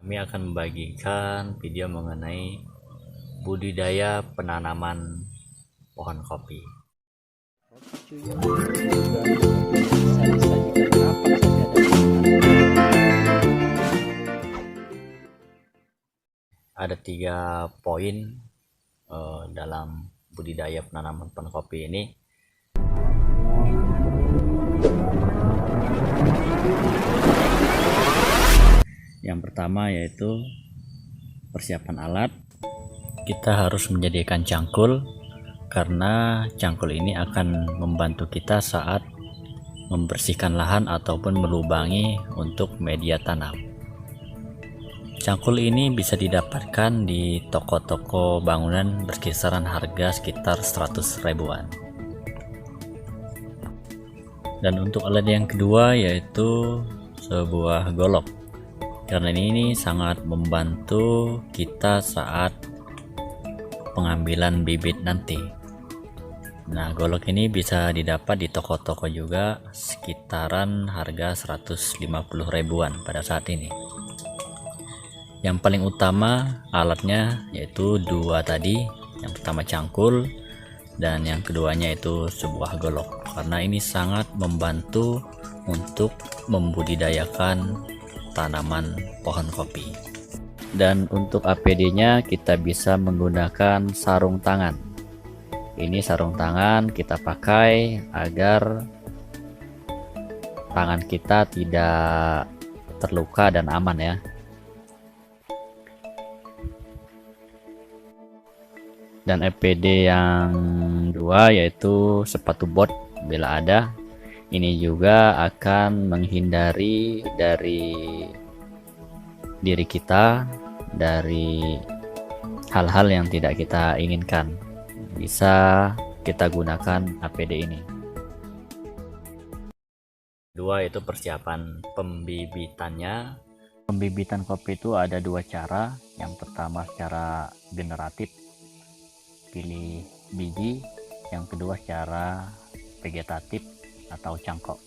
Kami akan membagikan video mengenai budidaya penanaman pohon kopi. Ada 3 poin dalam budidaya penanaman pohon kopi ini. Yang pertama yaitu persiapan alat. Kita harus menyediakan cangkul, karena cangkul ini akan membantu kita saat membersihkan lahan ataupun melubangi untuk media tanam. Cangkul ini bisa didapatkan di toko-toko bangunan berkisaran harga sekitar 100 ribuan. Dan untuk alat yang kedua yaitu sebuah golok, karena ini sangat membantu kita saat pengambilan bibit nanti. Nah, golok ini bisa didapat di toko-toko juga sekitaran harga 150 ribuan pada saat ini. Yang paling utama alatnya yaitu 2 tadi. Yang pertama cangkul dan yang keduanya itu sebuah golok, karena ini sangat membantu untuk membudidayakan tanaman pohon kopi. Dan untuk APD-nya kita bisa menggunakan sarung tangan. Ini sarung tangan kita pakai agar tangan kita tidak terluka dan aman ya. Dan APD yang 2 yaitu sepatu bot bila ada. Ini juga akan menghindari dari diri kita dari hal-hal yang tidak kita inginkan. Bisa kita gunakan APD ini. 2 itu persiapan pembibitannya. Pembibitan kopi itu ada 2 cara. Yang pertama secara generatif, pilih biji. Yang kedua secara vegetatif atau cangkok.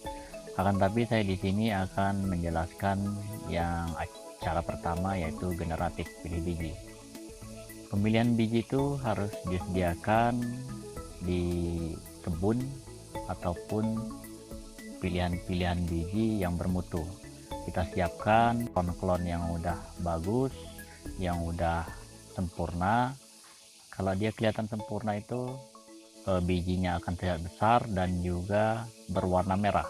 Akan tapi saya di sini akan menjelaskan yang cara pertama yaitu generatif, pilih biji. Pemilihan biji itu harus disediakan di kebun ataupun pilihan-pilihan biji yang bermutu. Kita siapkan klon-klon yang udah bagus, yang udah sempurna. Kalau dia kelihatan sempurna itu bijinya akan terlihat besar dan juga berwarna merah.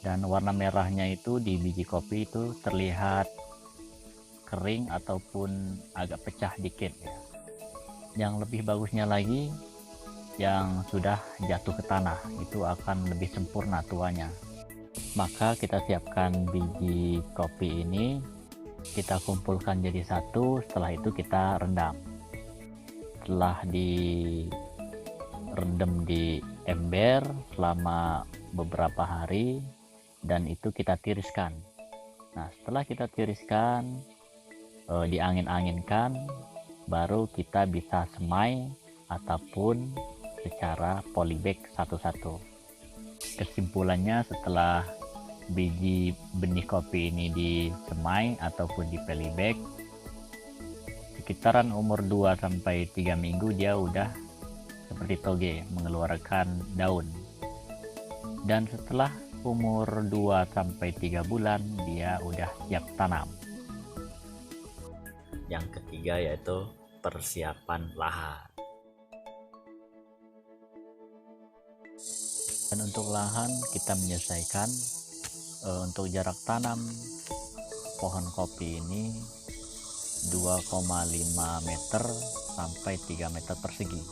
Dan warna merahnya itu di biji kopi itu terlihat kering ataupun agak pecah dikit ya. Yang lebih bagusnya lagi yang sudah jatuh ke tanah, itu akan lebih sempurna tuanya. Maka kita siapkan biji kopi ini, kita kumpulkan jadi satu. Setelah itu kita rendam. Setelah direndam di ember selama beberapa hari, dan itu kita tiriskan. Nah, setelah kita tiriskan, diangin-anginkan, baru kita bisa semai ataupun secara polybag satu-satu. Kesimpulannya, setelah biji benih kopi ini disemai ataupun di polybag, sekitaran umur 2-3 minggu dia udah seperti toge, mengeluarkan daun. Dan setelah umur 2-3 bulan dia udah siap tanam. Yang ketiga yaitu persiapan lahan. Dan untuk lahan kita menyesuaikan untuk jarak tanam pohon kopi ini 2,5 meter sampai 3 meter persegi.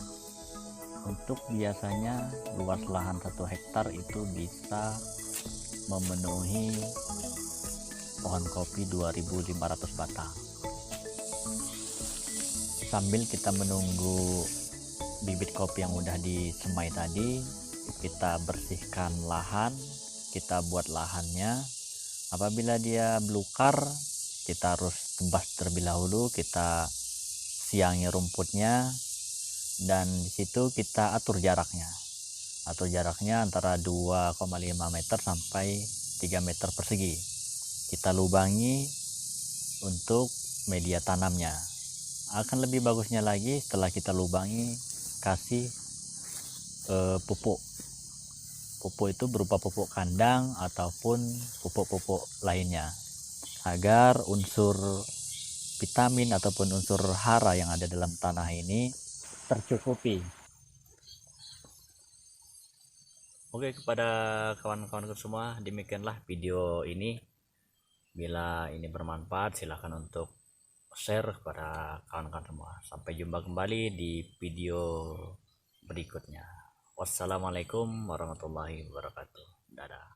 Untuk biasanya luas lahan 1 hektar itu bisa memenuhi pohon kopi 2.500 batang. Sambil kita menunggu bibit kopi yang udah disemai tadi, kita bersihkan lahan, kita buat lahannya. Apabila dia belukar, kita harus tebas terlebih dahulu, kita siangi rumputnya, dan di situ kita atur jaraknya. Atur jaraknya antara 2,5 meter sampai 3 meter persegi. Kita lubangi untuk media tanamnya. Akan lebih bagusnya lagi setelah kita lubangi, kasih pupuk. Pupuk itu berupa pupuk kandang ataupun pupuk-pupuk lainnya, agar unsur vitamin ataupun unsur hara yang ada dalam tanah ini tercukupi. Oke, kepada kawan-kawan semua, demikianlah video ini. Bila ini bermanfaat, silahkan untuk share kepada kawan-kawan semua. Sampai jumpa kembali di video berikutnya. Wassalamualaikum warahmatullahi wabarakatuh. Dadah.